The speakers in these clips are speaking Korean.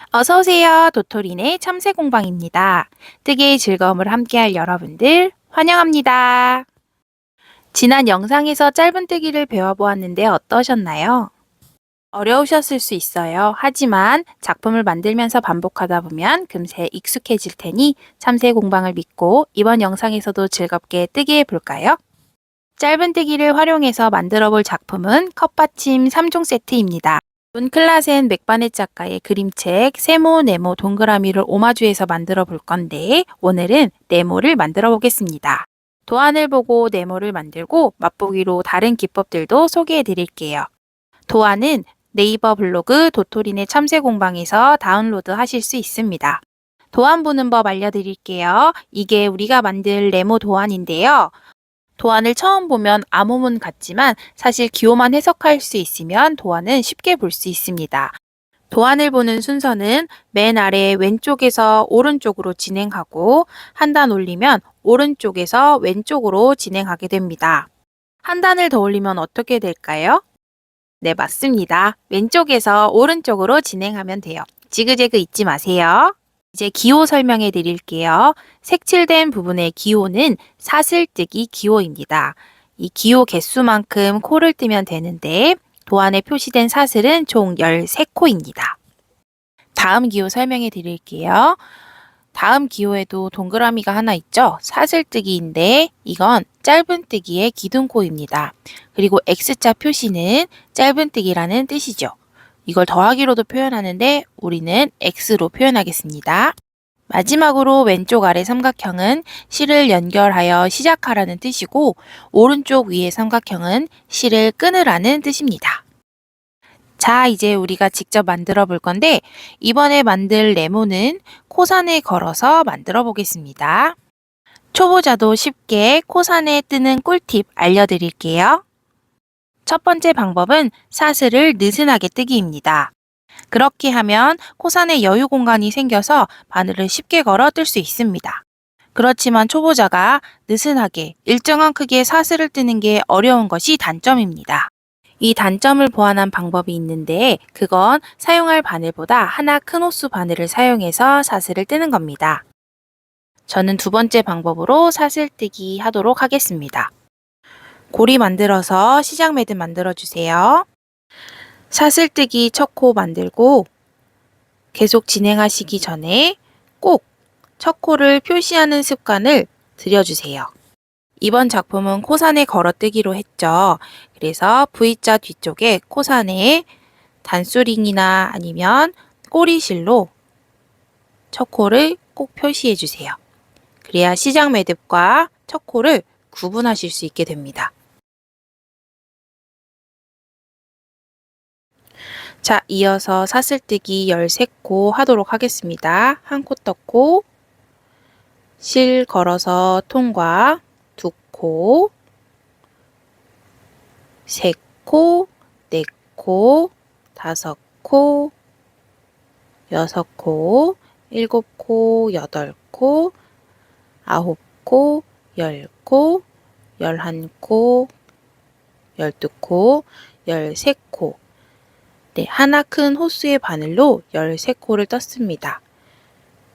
어서오세요. 도토리네 참새공방입니다. 뜨개의 즐거움을 함께할 여러분들 환영합니다. 지난 영상에서 짧은뜨기를 배워보았는데 어떠셨나요? 어려우셨을 수 있어요. 하지만 작품을 만들면서 반복하다 보면 금세 익숙해질 테니 참새공방을 믿고 이번 영상에서도 즐겁게 뜨개해 볼까요? 짧은뜨기를 활용해서 만들어 볼 작품은 컵받침 3종 세트입니다. 문클라센 맥바넷 작가의 그림책 세모 네모 동그라미를 오마주해서 만들어 볼 건데 오늘은 네모를 만들어 보겠습니다. 도안을 보고 네모를 만들고 맛보기로 다른 기법들도 소개해 드릴게요. 도안은 네이버 블로그 도토리네 참새공방에서 다운로드 하실 수 있습니다. 도안 보는 법 알려드릴게요. 이게 우리가 만들 네모 도안인데요. 도안을 처음 보면 암호문 같지만 사실 기호만 해석할 수 있으면 도안은 쉽게 볼 수 있습니다. 도안을 보는 순서는 맨 아래 왼쪽에서 오른쪽으로 진행하고 한 단 올리면 오른쪽에서 왼쪽으로 진행하게 됩니다. 한 단을 더 올리면 어떻게 될까요? 네, 맞습니다. 왼쪽에서 오른쪽으로 진행하면 돼요. 지그재그 잊지 마세요. 이제 기호 설명해 드릴게요. 색칠된 부분의 기호는 사슬뜨기 기호입니다. 이 기호 개수만큼 코를 뜨면 되는데 도안에 표시된 사슬은 총 13코입니다. 다음 기호 설명해 드릴게요. 다음 기호에도 동그라미가 하나 있죠? 사슬뜨기인데 이건 짧은뜨기의 기둥코입니다. 그리고 X자 표시는 짧은뜨기라는 뜻이죠. 이걸 더하기로도 표현하는데 우리는 X로 표현하겠습니다. 마지막으로 왼쪽 아래 삼각형은 실을 연결하여 시작하라는 뜻이고 오른쪽 위의 삼각형은 실을 끊으라는 뜻입니다. 자, 이제 우리가 직접 만들어 볼 건데 이번에 만들 네모는 코산에 걸어서 만들어 보겠습니다. 초보자도 쉽게 코산에 뜨는 꿀팁 알려드릴게요. 첫 번째 방법은 사슬을 느슨하게 뜨기입니다. 그렇게 하면 코산에 여유 공간이 생겨서 바늘을 쉽게 걸어 뜰 수 있습니다. 그렇지만 초보자가 느슨하게 일정한 크기의 사슬을 뜨는 게 어려운 것이 단점입니다. 이 단점을 보완한 방법이 있는데 그건 사용할 바늘보다 하나 큰 호수 바늘을 사용해서 사슬을 뜨는 겁니다. 저는 두 번째 방법으로 사슬뜨기 하도록 하겠습니다. 고리 만들어서 시작 매듭 만들어 주세요. 사슬뜨기 첫 코 만들고 계속 진행하시기 전에 꼭 첫 코를 표시하는 습관을 들여주세요. 이번 작품은 코산에 걸어뜨기로 했죠. 그래서 V자 뒤쪽에 코산에 단수링이나 아니면 꼬리실로 첫 코를 꼭 표시해 주세요. 그래야 시작 매듭과 첫 코를 구분하실 수 있게 됩니다. 자, 이어서 사슬뜨기 13코 하도록 하겠습니다. 한 코 떴고 실 걸어서 통과 2코, 3코, 4코, 5코, 6코, 7코, 8코, 9코, 10코, 11코, 12코, 13코. 네, 하나 큰 호수의 바늘로 13코를 떴습니다.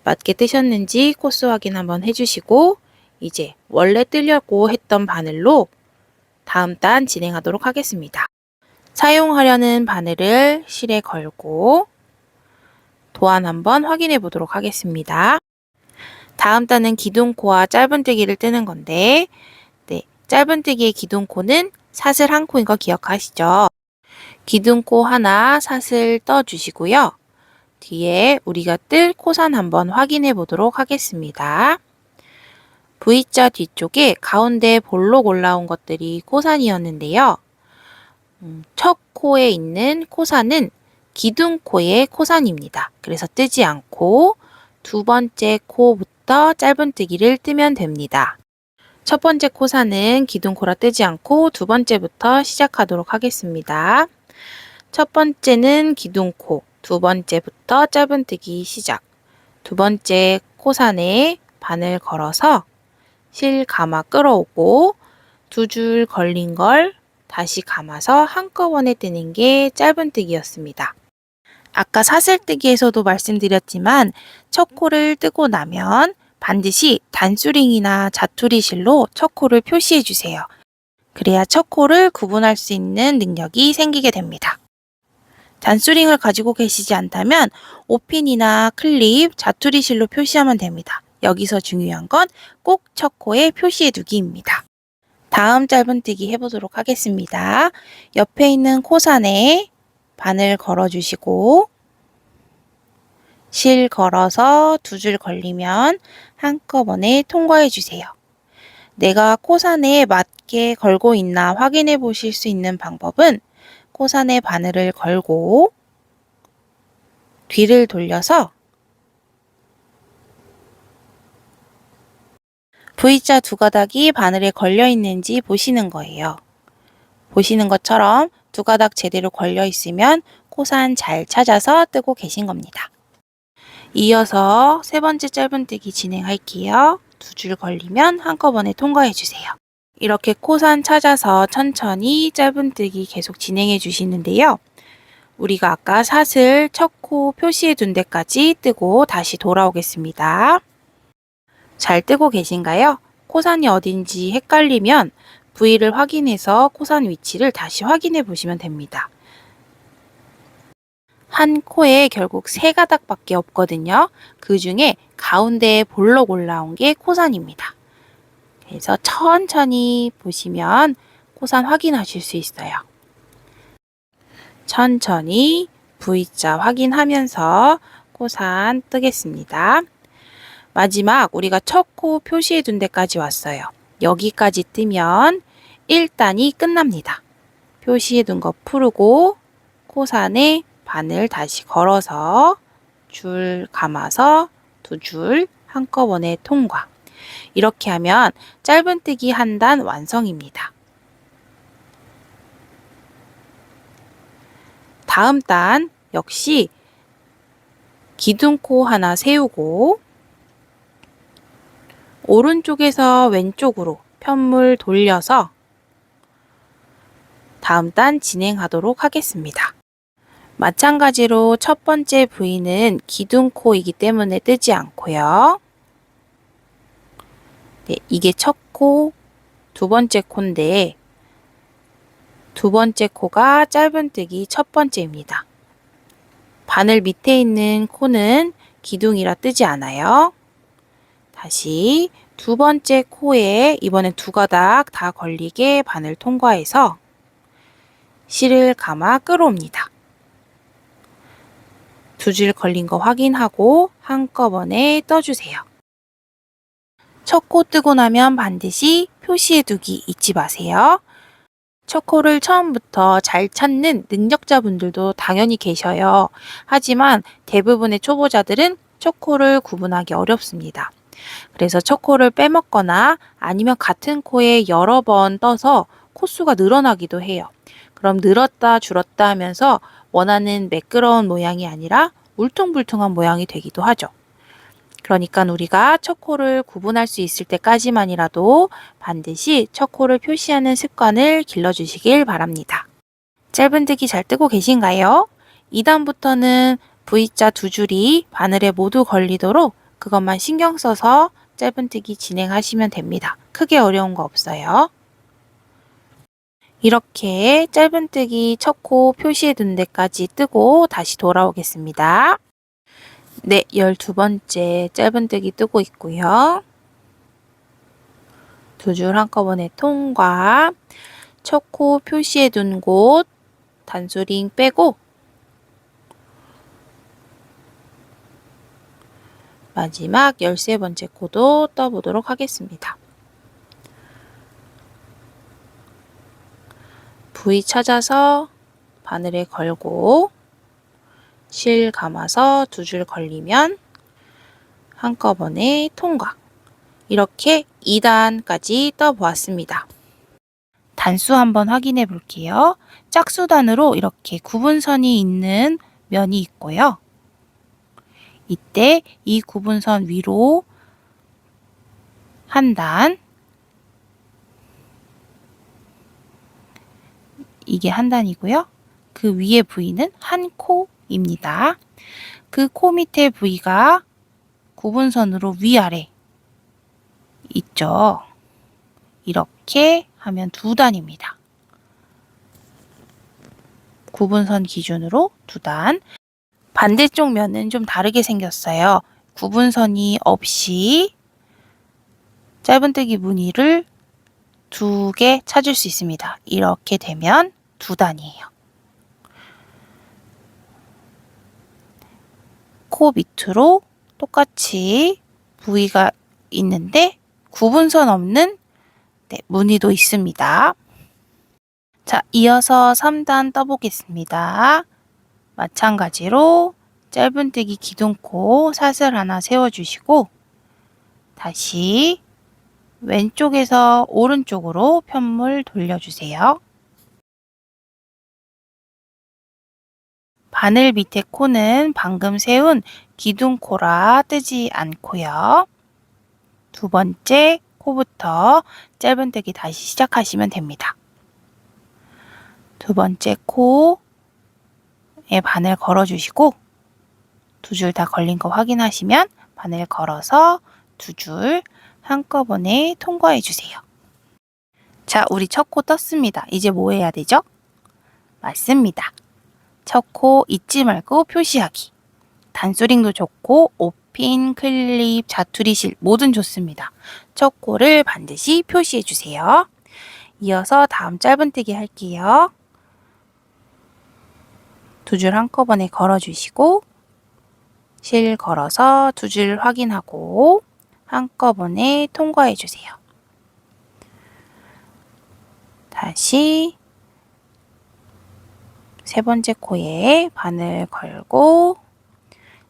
맞게 뜨셨는지 코스 확인 한번 해주시고 이제 원래 뜨려고 했던 바늘로 다음 단 진행하도록 하겠습니다. 사용하려는 바늘을 실에 걸고 도안 한번 확인해 보도록 하겠습니다. 다음 단은 기둥코와 짧은뜨기를 뜨는 건데 네, 짧은뜨기의 기둥코는 사슬 한 코인 거 기억하시죠? 기둥코 하나 사슬 떠주시고요. 뒤에 우리가 뜰 코산 한번 확인해 보도록 하겠습니다. V자 뒤쪽에 가운데 볼록 올라온 것들이 코산이었는데요. 첫 코에 있는 코산은 기둥코의 코산입니다. 그래서 뜨지 않고 두 번째 코부터 짧은뜨기를 뜨면 됩니다. 첫 번째 코산은 기둥코라 뜨지 않고 두 번째부터 시작하도록 하겠습니다. 첫 번째는 기둥코, 두 번째부터 짧은뜨기 시작. 두 번째 코산에 바늘 걸어서 실 감아 끌어오고 두 줄 걸린 걸 다시 감아서 한꺼번에 뜨는 게 짧은뜨기였습니다. 아까 사슬뜨기에서도 말씀드렸지만 첫 코를 뜨고 나면 반드시 단수링이나 자투리 실로 첫 코를 표시해 주세요. 그래야 첫 코를 구분할 수 있는 능력이 생기게 됩니다. 단수링을 가지고 계시지 않다면 오핀이나 클립, 자투리 실로 표시하면 됩니다. 여기서 중요한 건 꼭 첫 코에 표시해 두기입니다. 다음 짧은뜨기 해보도록 하겠습니다. 옆에 있는 코산에 바늘 걸어주시고 실 걸어서 두 줄 걸리면 한꺼번에 통과해 주세요. 내가 코산에 맞게 걸고 있나 확인해 보실 수 있는 방법은 코산에 바늘을 걸고 뒤를 돌려서 V자 두 가닥이 바늘에 걸려 있는지 보시는 거예요. 보시는 것처럼 두 가닥 제대로 걸려 있으면 코산 잘 찾아서 뜨고 계신 겁니다. 이어서 세 번째 짧은뜨기 진행할게요. 두 줄 걸리면 한꺼번에 통과해 주세요. 이렇게 코산 찾아서 천천히 짧은뜨기 계속 진행해 주시는데요. 우리가 아까 사슬 첫 코 표시해 둔 데까지 뜨고 다시 돌아오겠습니다. 잘 뜨고 계신가요? 코산이 어딘지 헷갈리면 V를 확인해서 코산 위치를 다시 확인해 보시면 됩니다. 한 코에 결국 세 가닥밖에 없거든요. 그 중에 가운데에 볼록 올라온 게 코산입니다. 그래서 천천히 보시면 코산 확인하실 수 있어요. 천천히 V자 확인하면서 코산 뜨겠습니다. 마지막 우리가 첫 코 표시해 둔 데까지 왔어요. 여기까지 뜨면 1단이 끝납니다. 표시해 둔 거 풀고 코산에 바늘 다시 걸어서 줄 감아서 두 줄 한꺼번에 통과. 이렇게 하면 짧은뜨기 한 단 완성입니다. 다음 단 역시 기둥코 하나 세우고 오른쪽에서 왼쪽으로 편물 돌려서 다음 단 진행하도록 하겠습니다. 마찬가지로 첫 번째 V는 기둥코이기 때문에 뜨지 않고요. 네, 이게 첫 코, 두 번째 코인데 두 번째 코가 짧은뜨기 첫 번째입니다. 바늘 밑에 있는 코는 기둥이라 뜨지 않아요. 다시 두 번째 코에 이번엔 두 가닥 다 걸리게 바늘 통과해서 실을 감아 끌어옵니다. 두 줄 걸린 거 확인하고 한꺼번에 떠주세요. 첫 코 뜨고 나면 반드시 표시해 두기 잊지 마세요. 첫 코를 처음부터 잘 찾는 능력자분들도 당연히 계셔요. 하지만 대부분의 초보자들은 첫 코를 구분하기 어렵습니다. 그래서 첫 코를 빼먹거나 아니면 같은 코에 여러 번 떠서 코수가 늘어나기도 해요. 그럼 늘었다 줄었다 하면서 원하는 매끄러운 모양이 아니라 울퉁불퉁한 모양이 되기도 하죠. 그러니까 우리가 첫 코를 구분할 수 있을 때까지만이라도 반드시 첫 코를 표시하는 습관을 길러주시길 바랍니다. 짧은뜨기 잘 뜨고 계신가요? 2단부터는 V자 두 줄이 바늘에 모두 걸리도록 그것만 신경 써서 짧은뜨기 진행하시면 됩니다. 크게 어려운 거 없어요. 이렇게 짧은뜨기 첫 코 표시해 둔 데까지 뜨고 다시 돌아오겠습니다. 네, 12번째 짧은뜨기 뜨고 있고요. 두 줄 한꺼번에 통과. 첫 코 표시해 둔 곳 단수링 빼고 마지막 13번째 코도 떠보도록 하겠습니다. V 찾아서 바늘에 걸고 실 감아서 두 줄 걸리면 한꺼번에 통과. 이렇게 2단까지 떠보았습니다. 단수 한번 확인해 볼게요. 짝수단으로 이렇게 구분선이 있는 면이 있고요. 이때 이 구분선 위로 한 단, 이게 한 단이고요. 그 위에 부위는 한 코 입니다. 그 코 밑에 부위가 구분선으로 위아래 있죠. 이렇게 하면 2단입니다. 구분선 기준으로 2단. 반대쪽 면은 좀 다르게 생겼어요. 구분선이 없이 짧은뜨기 무늬를 2개 찾을 수 있습니다. 이렇게 되면 2단이에요. 코 밑으로 똑같이 부위가 있는데 구분선 없는 무늬도 있습니다. 자, 이어서 3단 떠보겠습니다. 마찬가지로 짧은뜨기 기둥코 사슬 하나 세워주시고 다시 왼쪽에서 오른쪽으로 편물 돌려주세요. 바늘 밑에 코는 방금 세운 기둥코라 뜨지 않고요. 2번째 코부터 짧은뜨기 다시 시작하시면 됩니다. 2번째 코에 바늘 걸어주시고 2줄 다 걸린 거 확인하시면 바늘 걸어서 2줄 한꺼번에 통과해 주세요. 자, 우리 첫 코 떴습니다. 이제 뭐 해야 되죠? 맞습니다. 첫 코 잊지 말고 표시하기. 단수링도 좋고 오핀, 클립, 자투리실 뭐든 좋습니다. 첫 코를 반드시 표시해 주세요. 이어서 다음 짧은뜨기 할게요. 2줄 한꺼번에 걸어주시고 실 걸어서 2줄 확인하고 한꺼번에 통과해 주세요. 다시 3번째 코에 바늘 걸고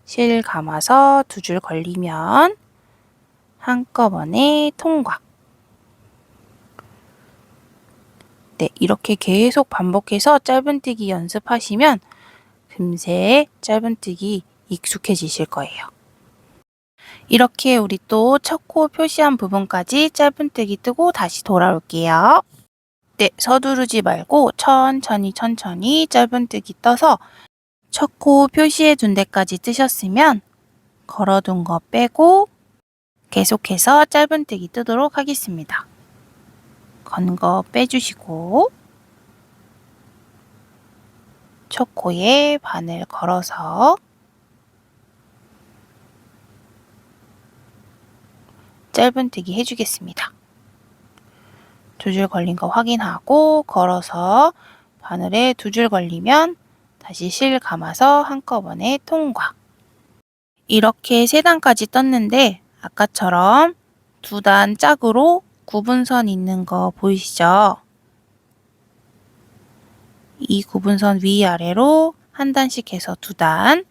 실 감아서 2줄 걸리면 한꺼번에 통과. 네, 이렇게 계속 반복해서 짧은뜨기 연습하시면 금세 짧은뜨기 익숙해지실 거예요. 이렇게 우리 또 첫 코 표시한 부분까지 짧은뜨기 뜨고 다시 돌아올게요. 네, 서두르지 말고 천천히 짧은뜨기 떠서 첫 코 표시해 둔 데까지 뜨셨으면 걸어둔 거 빼고 계속해서 짧은뜨기 뜨도록 하겠습니다. 건 거 빼주시고 첫 코에 바늘 걸어서 짧은뜨기 해주겠습니다. 2줄 걸린 거 확인하고 걸어서 바늘에 2줄 걸리면 다시 실 감아서 한꺼번에 통과. 이렇게 3단까지 떴는데 아까처럼 2단 짝으로 구분선 있는 거 보이시죠? 이 구분선 위아래로 한 단씩 해서 2단,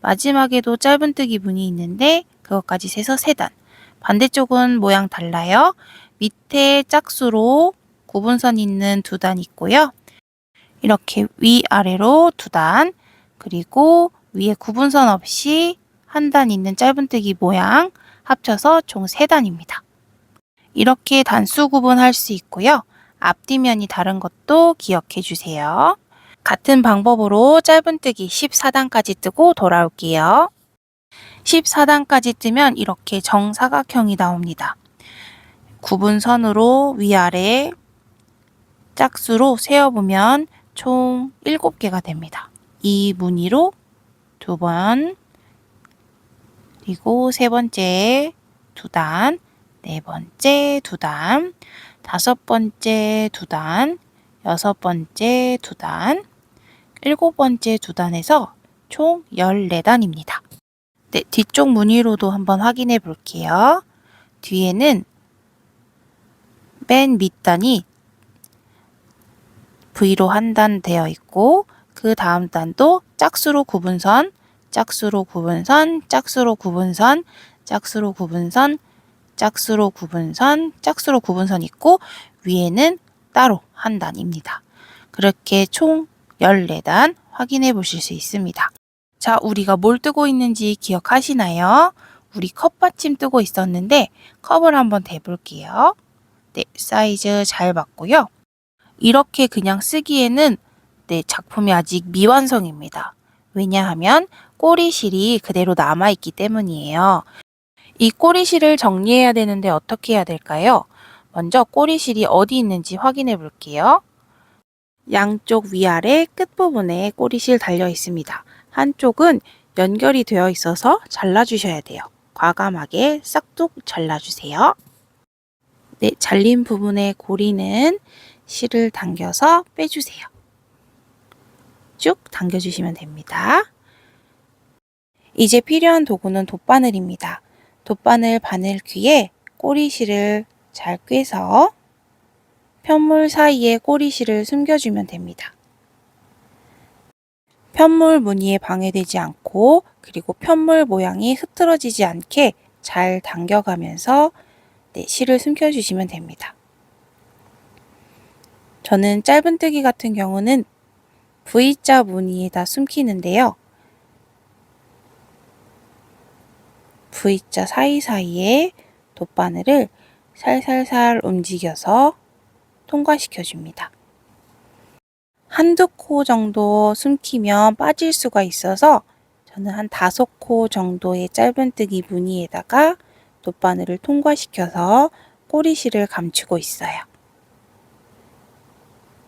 마지막에도 짧은뜨기 무늬 있는데 그것까지 세서 3단. 반대쪽은 모양 달라요. 밑에 짝수로 구분선 있는 2단 있고요. 이렇게 위아래로 2단, 그리고 위에 구분선 없이 한 단 있는 짧은뜨기 모양 합쳐서 총 3단입니다. 이렇게 단수 구분할 수 있고요. 앞뒤면이 다른 것도 기억해 주세요. 같은 방법으로 짧은뜨기 14단까지 뜨고 돌아올게요. 14단까지 뜨면 이렇게 정사각형이 나옵니다. 구분선으로 위아래 짝수로 세어보면 총 7개가 됩니다. 이 무늬로 2번, 그리고 3번째 2단, 4번째 2단, 5번째 2단, 6번째 2단, 7번째 2단에서 총 14단입니다. 네, 뒤쪽 무늬로도 한번 확인해 볼게요. 뒤에는 맨 밑단이 V로 한 단 되어 있고 그 다음 단도 짝수로 구분선, 짝수로 구분선, 짝수로 구분선, 짝수로 구분선, 짝수로 구분선, 짝수로 구분선 있고 위에는 따로 한 단입니다. 그렇게 총 14단 확인해 보실 수 있습니다. 자, 우리가 뭘 뜨고 있는지 기억하시나요? 우리 컵 받침 뜨고 있었는데 컵을 한번 대볼게요. 네, 사이즈 잘 봤고요. 이렇게 그냥 쓰기에는 작품이 아직 미완성입니다. 왜냐하면 꼬리실이 그대로 남아있기 때문이에요. 이 꼬리실을 정리해야 되는데 어떻게 해야 될까요? 먼저 꼬리실이 어디 있는지 확인해 볼게요. 양쪽 위아래 끝부분에 꼬리실 달려 있습니다. 한쪽은 연결이 되어 있어서 잘라주셔야 돼요. 과감하게 싹둑 잘라주세요. 네, 잘린 부분의 고리는 실을 당겨서 빼주세요. 쭉 당겨주시면 됩니다. 이제 필요한 도구는 돗바늘입니다. 돗바늘 바늘 귀에 꼬리실을 잘 꿰서 편물 사이에 꼬리실을 숨겨주면 됩니다. 편물 무늬에 방해되지 않고 그리고 편물 모양이 흐트러지지 않게 잘 당겨가면서 실을 숨겨주시면 됩니다. 저는 짧은뜨기 같은 경우는 V자 무늬에다 숨기는데요. V자 사이사이에 돗바늘을 살살살 움직여서 통과시켜 줍니다. 한두 코 정도 숨기면 빠질 수가 있어서 저는 한 5코 정도의 짧은뜨기 무늬에다가 돗바늘을 통과시켜서 꼬리실을 감추고 있어요.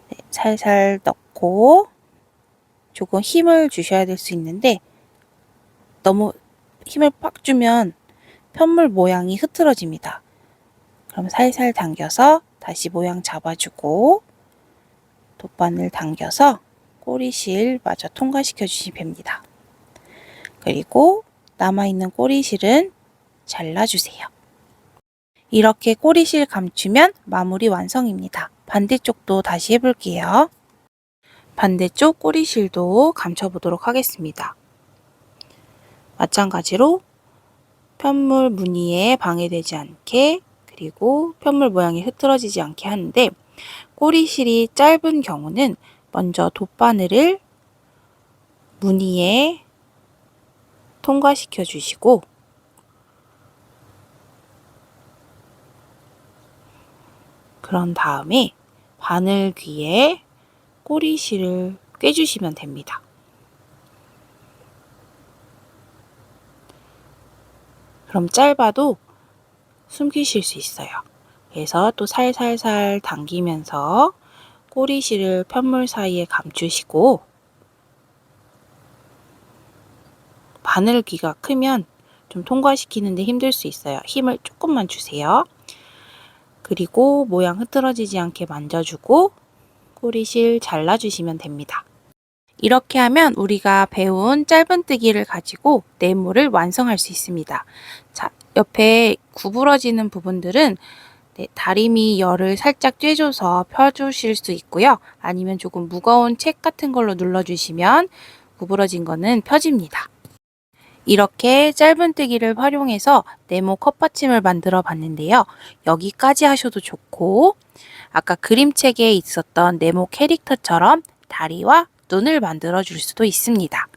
네, 살살 넣고 조금 힘을 주셔야 될 수 있는데 너무 힘을 빡 주면 편물 모양이 흐트러집니다. 그럼 살살 당겨서 다시 모양 잡아주고 돗바늘 당겨서 꼬리실 마저 통과시켜 주시면 됩니다. 그리고 남아있는 꼬리실은 잘라주세요. 이렇게 꼬리실 감추면 마무리 완성입니다. 반대쪽도 다시 해볼게요. 반대쪽 꼬리실도 감춰보도록 하겠습니다. 마찬가지로 편물 무늬에 방해되지 않게 그리고 편물 모양이 흐트러지지 않게 하는데 꼬리실이 짧은 경우는 먼저 돗바늘을 무늬에 통과시켜 주시고 그런 다음에 바늘 귀에 꼬리실을 꿰주시면 됩니다. 그럼 짧아도 숨기실 수 있어요. 그래서 또 살살살 당기면서 꼬리실을 편물 사이에 감추시고 바늘 귀가 크면 좀 통과시키는데 힘들 수 있어요. 힘을 조금만 주세요. 그리고 모양 흐트러지지 않게 만져주고 꼬리실 잘라주시면 됩니다. 이렇게 하면 우리가 배운 짧은뜨기를 가지고 네모를 완성할 수 있습니다. 자, 옆에 구부러지는 부분들은 다리미 열을 살짝 쬐줘서 펴주실 수 있고요. 아니면 조금 무거운 책 같은 걸로 눌러주시면 구부러진 거는 펴집니다. 이렇게 짧은뜨기를 활용해서 네모 컵받침을 만들어 봤는데요. 여기까지 하셔도 좋고 아까 그림책에 있었던 네모 캐릭터처럼 다리와 눈을 만들어 줄 수도 있습니다.